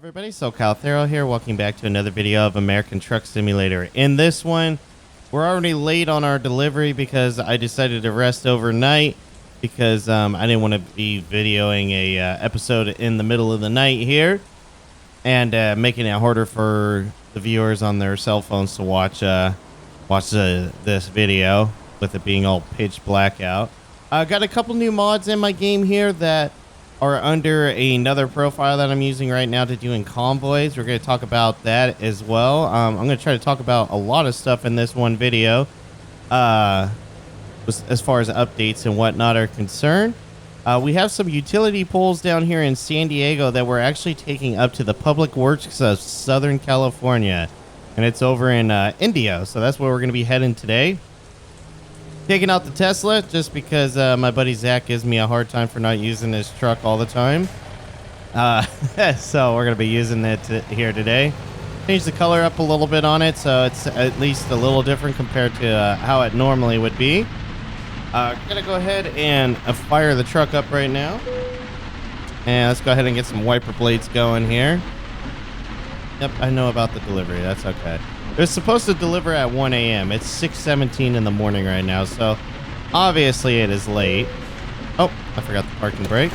Everybody, socalthero here. Welcome back to another video of American Truck Simulator. In this one, we're already late on our delivery because I decided to rest overnight because I didn't want to be videoing a episode in the middle of the night here and making it harder for the viewers on their cell phones to watch this video with it being all pitch black out. I got a couple new mods in my game here that are under another profile that I'm using right now to doing convoys. We're going to talk about that as well. I'm going to try to talk about a lot of stuff in this one video as far as updates and whatnot are concerned. We have some utility poles down here in San Diego that we're actually taking up to the Public Works of Southern California, and it's over in Indio, so that's where we're going to be heading today. Taking out the Tesla just because my buddy Zach gives me a hard time for not using his truck all the time. So we're going to be using it here today. Change the color up a little bit on it so it's at least a little different compared to how it normally would be. Gonna go ahead and fire the truck up right now. And let's go ahead and get some wiper blades going here. Yep, I know about the delivery. That's okay. It was supposed to deliver at 1 a.m. It's 6:17 in the morning right now, so obviously it is late. Oh, I forgot the parking brake.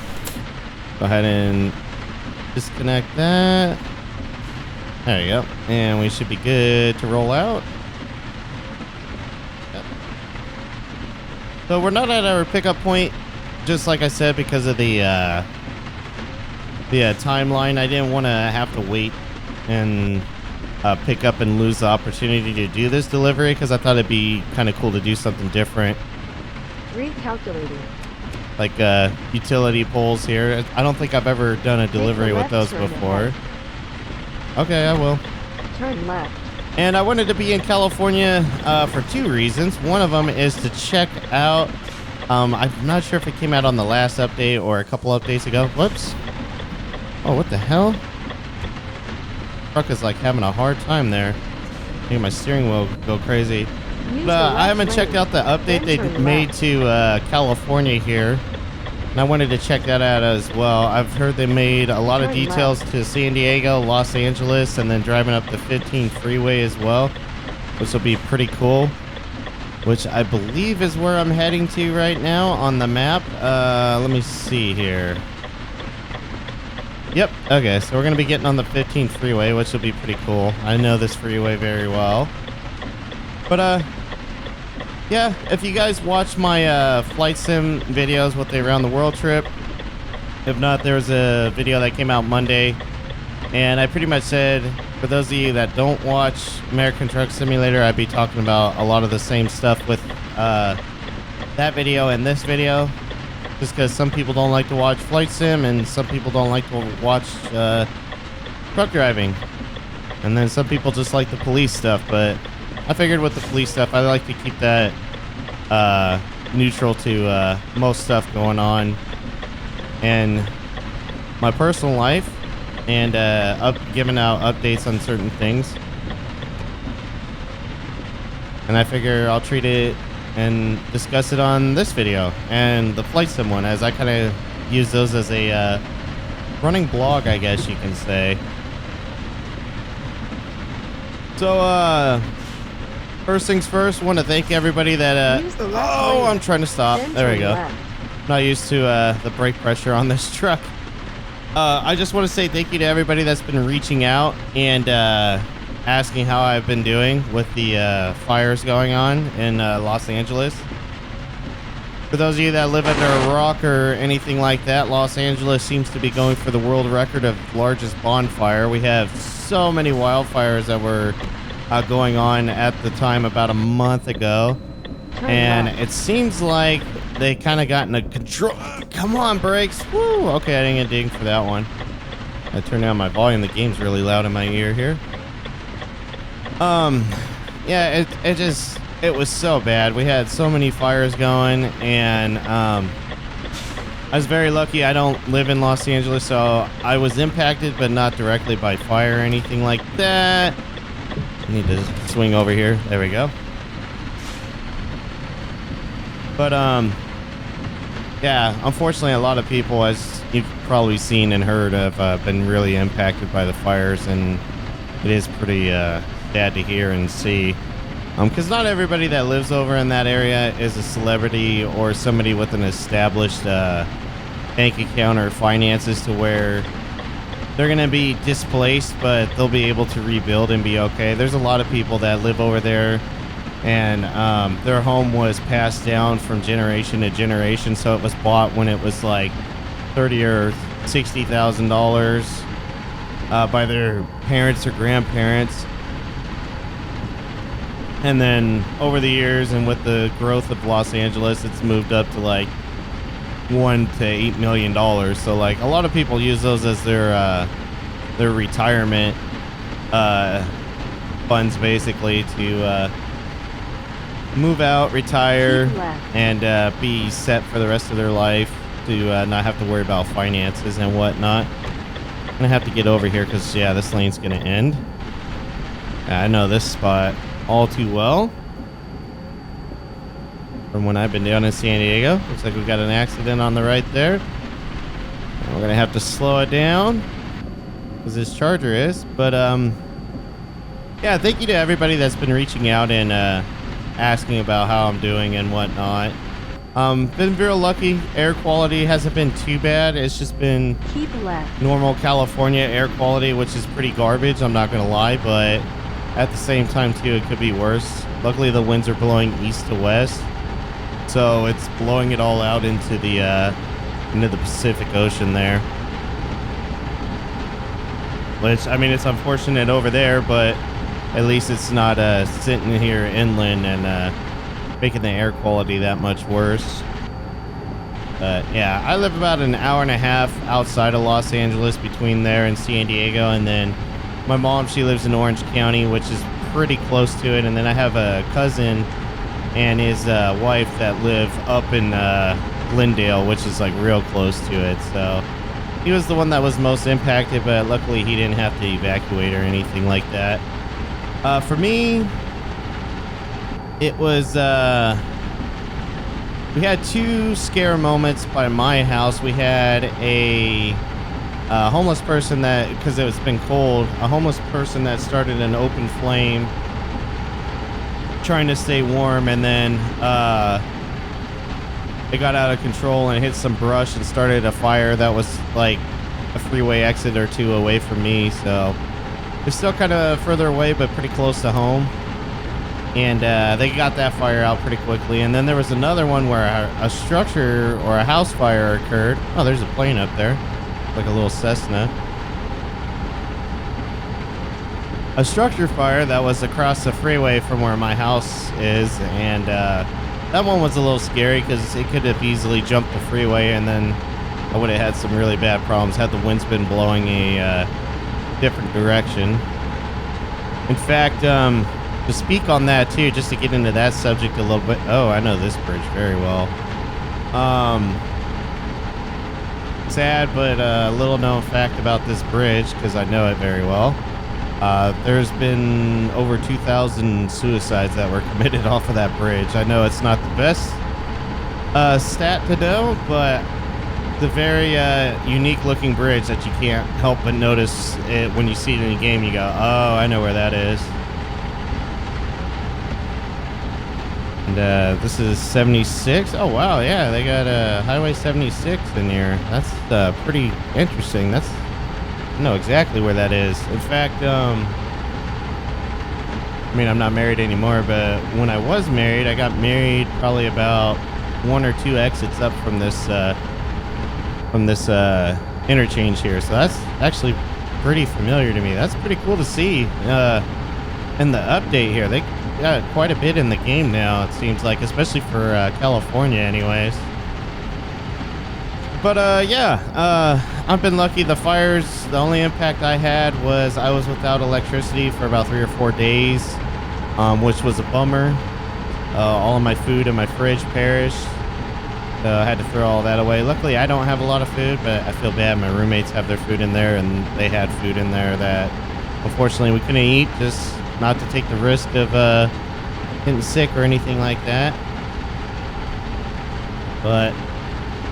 Go ahead and disconnect that. There you go. And we should be good to roll out. Yep. So we're not at our pickup point, just like I said, because of the timeline. I didn't want to have to wait and pick up and lose the opportunity to do this delivery because I thought it'd be kind of cool to do something different. Recalculating. Like utility poles here. I don't think I've ever done a delivery with those before. Okay, I will. Turn left. And I wanted to be in California for two reasons. One of them is to check out. I'm not sure if it came out on the last update or a couple updates ago. Whoops. Oh, what the hell? Truck is like having a hard time there. I think my steering wheel go crazy. But I haven't checked out the update they made to California here, and I wanted to check that out as well. I've heard they made a lot of details to San Diego, Los Angeles, and then driving up the 15 freeway as well, which will be pretty cool, which I believe is where I'm heading to right now on the map. Let me see here. Yep. Okay, so we're going to be getting on the 15 freeway, which will be pretty cool. I know this freeway very well. But, yeah, if you guys watch my flight sim videos with the Around the World trip, if not, there was a video that came out Monday, and I pretty much said, for those of you that don't watch American Truck Simulator, I'd be talking about a lot of the same stuff with that video and this video. Just because some people don't like to watch flight sim and some people don't like to watch truck driving. And then some people just like the police stuff, but I figured with the police stuff, I like to keep that neutral to most stuff going on in my personal life and giving out updates on certain things. And I figure I'll treat it and discuss it on this video and the flight sim one, as I kind of use those as a running blog, I guess you can say. So first things first, want to thank everybody that I'm trying to stop. There we go. Not used to the brake pressure on this truck. I just want to say thank you to everybody that's been reaching out and asking how I've been doing with the fires going on in Los Angeles. For those of you that live under a rock or anything like that, Los Angeles seems to be going for the world record of largest bonfire. We have so many wildfires that were going on at the time about a month ago. And it seems like they kind of got in a control. Come on, brakes. Woo! Okay, I didn't get dinged for that one. I turned down my volume. The game's really loud in my ear here. Yeah, it was so bad. We had so many fires going, and I was very lucky. I don't live in Los Angeles, so I was impacted, but not directly by fire or anything like that. I need to swing over here. There we go. But Yeah, unfortunately, a lot of people, as you've probably seen and heard, have been really impacted by the fires, and it is pretty sad to hear and see. Because not everybody that lives over in that area is a celebrity or somebody with an established bank account or finances to where they're going to be displaced, but they'll be able to rebuild and be okay. There's a lot of people that live over there, and their home was passed down from generation to generation. So it was bought when it was like $30,000 or $60,000 by their parents or grandparents. And then over the years and with the growth of Los Angeles, it's moved up to like $1 to $8 million. So like a lot of people use those as their retirement funds, basically, to move out, retire, and be set for the rest of their life, to not have to worry about finances and whatnot. I'm gonna have to get over here because, yeah, this lane's gonna end. I know this spot all too well from when I've been down in San Diego. Looks like we've got an accident on the right there. And we're gonna have to slow it down because this charger is. But yeah, thank you to everybody that's been reaching out and asking about how I'm doing and whatnot. Been real lucky. Air quality hasn't been too bad. It's just been Keep left. normal California air quality, which is pretty garbage, I'm not gonna lie, but at the same time too, it could be worse. Luckily the winds are blowing east to west, so it's blowing it all out into the Pacific Ocean there, which, I mean, it's unfortunate over there, but at least it's not sitting here inland and making the air quality that much worse. But yeah, I live about an hour and a half outside of Los Angeles, between there and San Diego, and then my mom, she lives in Orange County, which is pretty close to it, and then I have a cousin and his wife that live up in Glendale, which is like real close to it. So he was the one that was most impacted, but luckily he didn't have to evacuate or anything like that. For me, it was we had two scare moments by my house. We had a homeless person that, because it's been cold, a homeless person that started an open flame trying to stay warm, and then it got out of control and hit some brush and started a fire that was like a freeway exit or two away from me. So it's still kind of further away, but pretty close to home. And they got that fire out pretty quickly. And then there was another one where a structure or a house fire occurred. Oh, there's a plane up there, like a little Cessna. A structure fire that was across the freeway from where my house is, and that one was a little scary because it could have easily jumped the freeway, and then I would have had some really bad problems had the wind's been blowing a different direction. In fact, to speak on that too, just to get into that subject a little bit. Oh, I know this bridge very well. Sad, but a little known fact about this bridge, because I know it very well. There's been over 2,000 suicides that were committed off of that bridge. I know it's not the best stat to know, but it's a very unique looking bridge that you can't help but notice it when you see it in the game. You go, oh, I know where that is. And this is 76. Oh wow, yeah, they got Highway 76 in here. That's pretty interesting. I know exactly where that is. In fact, I mean, I'm not married anymore, but when I was married, I got married probably about one or two exits up from this interchange here. So that's actually pretty familiar to me. That's pretty cool to see. In the update here, they got quite a bit in the game now, it seems like, especially for California anyways. But yeah, I've been lucky. The fires, the only impact I had was I was without electricity for about 3 or 4 days, which was a bummer. All of my food in my fridge perished, so I had to throw all that away. Luckily, I don't have a lot of food, but I feel bad. My roommates have their food in there, and they had food in there that unfortunately we couldn't eat, just not to take the risk of getting sick or anything like that. But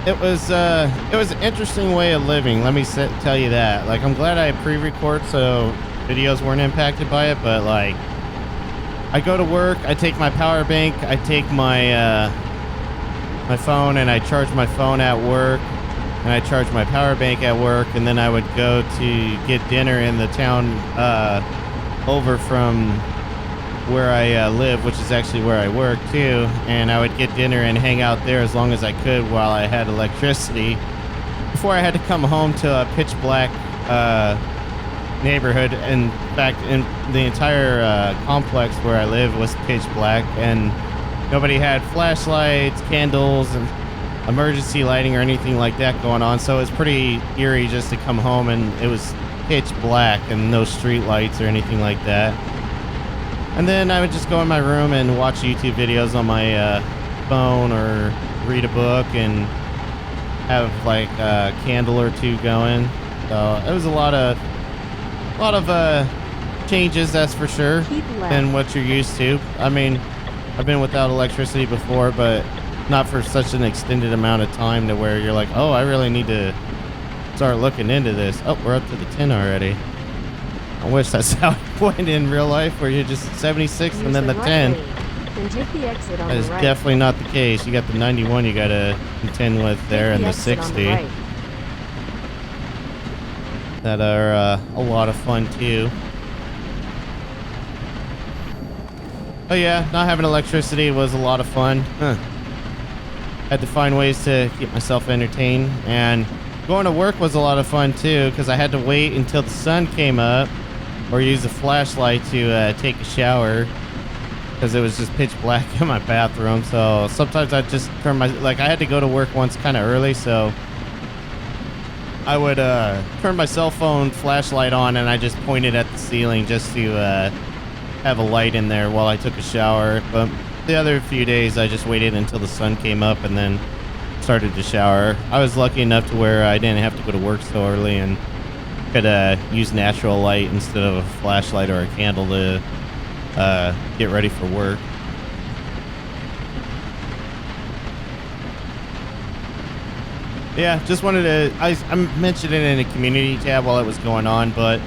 it was an interesting way of living. Let me tell you that. Like, I'm glad I pre-record so videos weren't impacted by it, but like, I go to work, I take my power bank, I take my my phone, and I charge my phone at work, and I charge my power bank at work, and then I would go to get dinner in the town over from where I live, which is actually where I work too, and I would get dinner and hang out there as long as I could while I had electricity before I had to come home to a pitch black neighborhood. In fact, in the entire complex where I live was pitch black, and nobody had flashlights, candles, and emergency lighting or anything like that going on, so it's pretty eerie just to come home and it was pitch black and no street lights or anything like that. And then I would just go in my room and watch YouTube videos on my phone or read a book and have like a candle or two going. So it was a lot of changes, that's for sure, than what you're used to. I mean, I've been without electricity before, but not for such an extended amount of time to where you're like, oh, I really need to start looking into this. Oh, we're up to the 10 already. I wish that's how it went in real life, where you're just 76 and then the 10. Then take the exit on That is the right. definitely not the case. You got the 91 you got to contend with there, and the exit on 60 the right. that are a lot of fun too. Oh yeah, not having electricity was a lot of fun. Had to find ways to keep myself entertained, and going to work was a lot of fun too, because I had to wait until the sun came up or use a flashlight to take a shower, because it was just pitch black in my bathroom. So sometimes I'd just turn I had to go to work once kind of early, so I would turn my cell phone flashlight on and I just pointed at the ceiling just to have a light in there while I took a shower. But the other few days I just waited until the sun came up and then started to shower. I was lucky enough to where I didn't have to go to work so early and could use natural light instead of a flashlight or a candle to get ready for work. Yeah, just wanted to, I mentioned it in a community tab while it was going on, but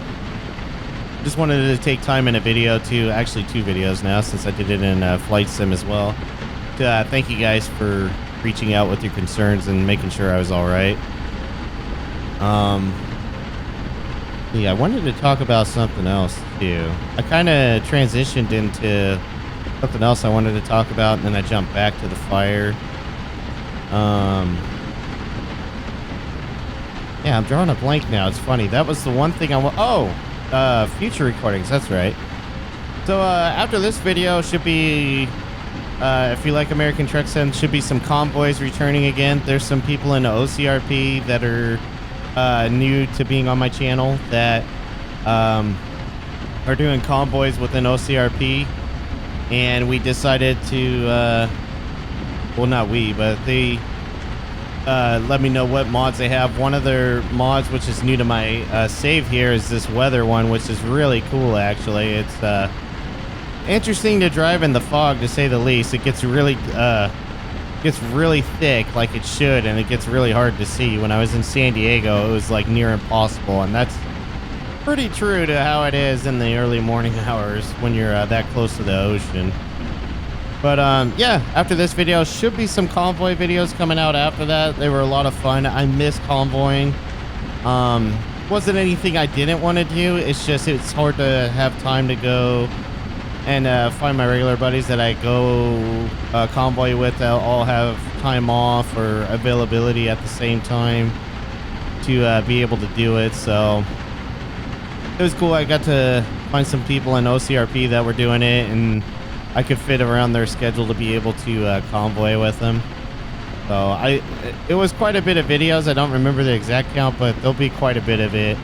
just wanted to take time in a video to, actually 2 videos now since I did it in Flight Sim as well, to thank you guys for reaching out with your concerns and making sure I was all right. Yeah, I wanted to talk about something else too. I kind of transitioned into something else I wanted to talk about, and then I jumped back to the fire. Yeah, I'm drawing a blank now. It's funny. That was the one thing I want. Future recordings. That's right. So after this video should be, if you like American Truck Sim, should be some convoys returning again. There's some people in the OCRP that are new to being on my channel that are doing convoys within OCRP, and we decided to well, not we, but they let me know what mods they have. One of their mods, which is new to my save here, is this weather one, which is really cool actually. It's interesting to drive in the fog, to say the least. It gets really thick, like it should, and it gets really hard to see. When I was in San Diego, it was like near impossible, and that's pretty true to how it is in the early morning hours when you're that close to the ocean. But yeah, after this video should be some convoy videos coming out after that. They were a lot of fun. I miss convoying. Wasn't anything I didn't want to do. It's just it's hard to have time to go and find my regular buddies that I go convoy with that all have time off or availability at the same time to be able to do it. So it was cool. I got to find some people in OCRP that were doing it, and I could fit around their schedule to be able to convoy with them. So it was quite a bit of videos. I don't remember the exact count, but there'll be quite a bit of it.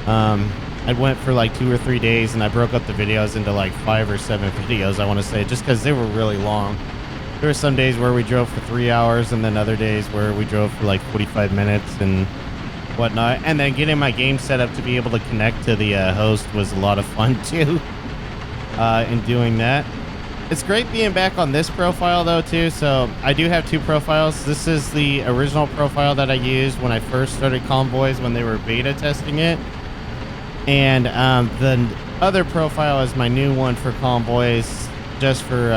I went for like 2 or 3 days, and I broke up the videos into like 5 or 7 videos, I want to say, just because they were really long. There were some days where we drove for 3 hours, and then other days where we drove for like 45 minutes and whatnot. And then getting my game set up to be able to connect to the host was a lot of fun too, in doing that. It's great being back on this profile though too. So I do have two profiles. This is the original profile that I used when I first started Convoys when they were beta testing it. And the other profile is my new one for Convoys, just for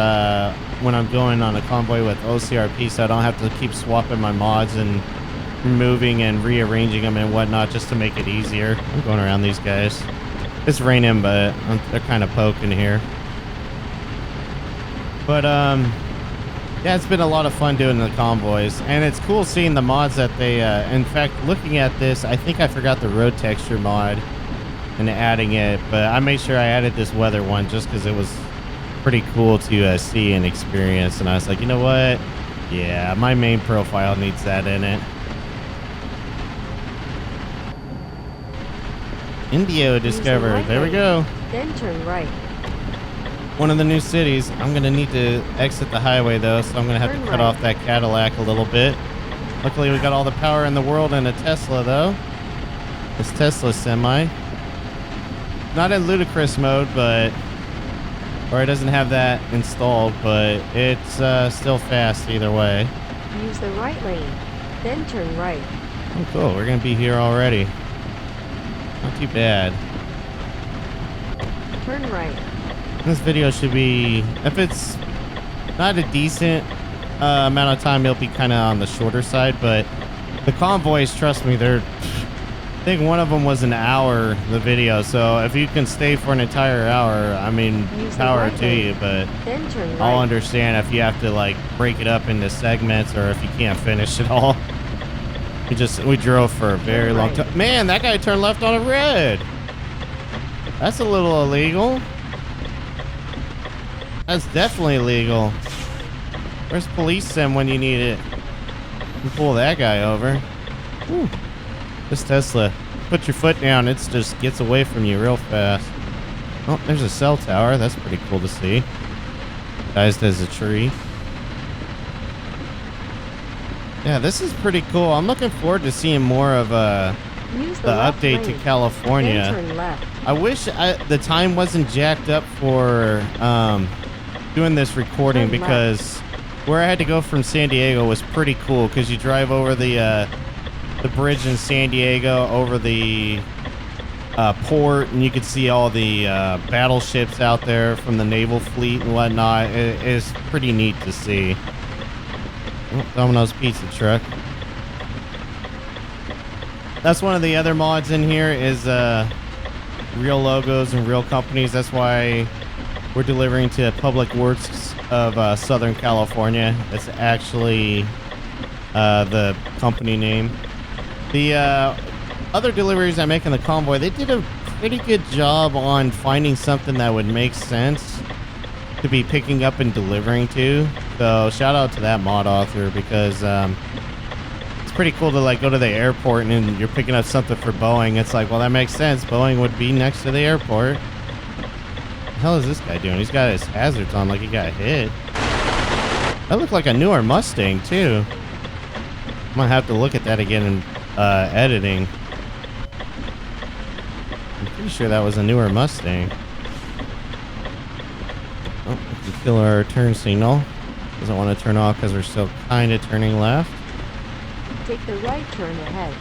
when I'm going on a convoy with OCRP, so I don't have to keep swapping my mods and removing and rearranging them and whatnot, just to make it easier. I'm going around these guys. It's raining, but they're kind of poking here. But yeah, it's been a lot of fun doing the convoys, and it's cool seeing the mods that they in fact, looking at this, I think I forgot the road texture mod and adding it, but I made sure I added this weather one just because it was pretty cool to see and experience. And I was like, you know what, yeah, my main profile needs that in it. Indio discovered. There we go. Then turn right. One of the new cities. I'm gonna need to exit the highway though, so I'm gonna have to cut off that Cadillac a little bit. Luckily we got all the power in the world in a Tesla though. This Tesla semi. Not in ludicrous mode, but or it doesn't have that installed, but it's still fast either way. Use the right lane, then turn right. Oh cool, we're gonna be here already. Not too bad. Turn right. This video should be, if it's not a decent amount of time, it'll be kind of on the shorter side, but the convoys, trust me, I think one of them was an hour, the video, so if you can stay for an entire hour, I mean, power to you, but I'll understand if you have to like break it up into segments or if you can't finish it all. We drove for a very long time. Man, that guy turned left on a red. That's a little illegal. That's definitely illegal. Where's police sim when you need it? You pull that guy over. Whew. This Tesla, put your foot down, it just gets away from you real fast. Oh, there's a cell tower. That's pretty cool to see. Guys, there's a tree. Yeah, this is pretty cool. I'm looking forward to seeing more of the update to California. I wish the time wasn't jacked up for doing this recording, because where I had to go from San Diego was pretty cool, because you drive over the bridge in San Diego, over the port, and you could see all the battleships out there from the naval fleet and whatnot. It is pretty neat to see. Oh, Domino's pizza truck. That's one of the other mods in here is real logos and real companies. That's why we're delivering to Public Works of Southern California. It's actually the company name. The other deliveries I make in the convoy, they did a pretty good job on finding something that would make sense to be picking up and delivering to. So shout out to that mod author, because it's pretty cool to like go to the airport and then you're picking up something for Boeing. It's like, well, that makes sense. Boeing would be next to the airport. What the hell is this guy doing? He's got his hazards on like he got hit. That looked like a newer Mustang too. I'm gonna have to look at that again in editing. I'm pretty sure that was a newer Mustang. Oh, we can kill our turn signal. Doesn't want to turn off because we're still kind of turning left. Take the right turn ahead.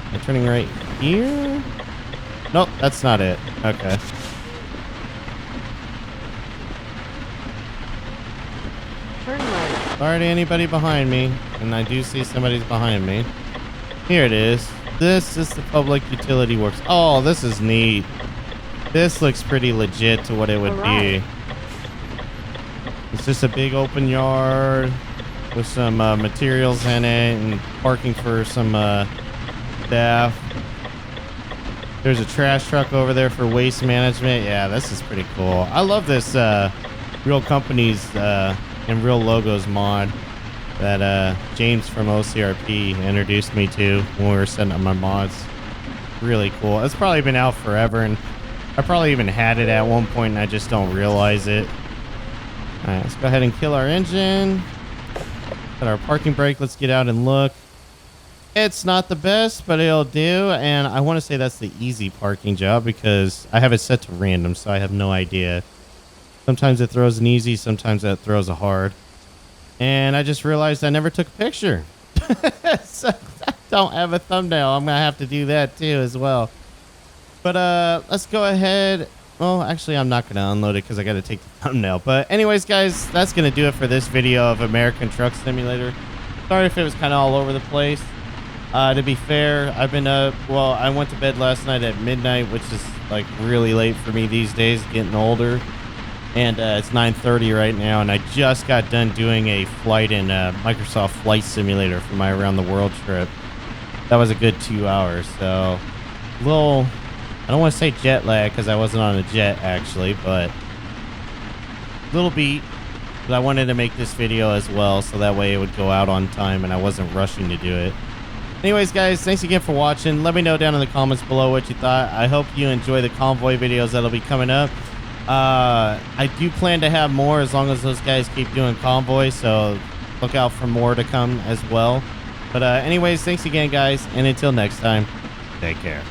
Am I turning right here? Nope, that's not it. Okay. Turn right. Already anybody behind me, and I do see somebody's behind me. Here it is. This is the Public Utility Works. Oh, this is neat. This looks pretty legit to what it would be. It's just a big open yard with some materials in it and parking for some staff. There's a trash truck over there for waste management. Yeah, this is pretty cool. I love this real companies and real logos mod that James from OCRP introduced me to when we were setting up my mods. Really cool. It's probably been out forever, and I probably even had it at one point and I just don't realize it. Alright, let's go ahead and kill our engine. Got our parking brake. Let's get out and look. It's not the best, but it'll do. And I want to say that's the easy parking job because I have it set to random, so I have no idea. Sometimes it throws an easy, sometimes it throws a hard. And I just realized I never took a picture. So I don't have a thumbnail. I'm going to have to do that too as well. But let's go ahead. Well, actually, I'm not going to unload it because I got to take the thumbnail. But anyways, guys, that's going to do it for this video of American Truck Simulator. Sorry if it was kind of all over the place. To be fair, I've been well, I went to bed last night at midnight, which is like really late for me these days, getting older. And it's 9:30 right now, and I just got done doing a flight in Microsoft Flight Simulator for my around the world trip. That was a good 2 hours, so a little, I don't want to say jet lag because I wasn't on a jet actually, but little beat. But I wanted to make this video as well, so that way it would go out on time and I wasn't rushing to do it. Anyways, guys, thanks again for watching. Let me know down in the comments below what you thought. I hope you enjoy the convoy videos that'll be coming up. I do plan to have more as long as those guys keep doing convoy, so look out for more to come as well. But anyways, thanks again, guys, and until next time, take care.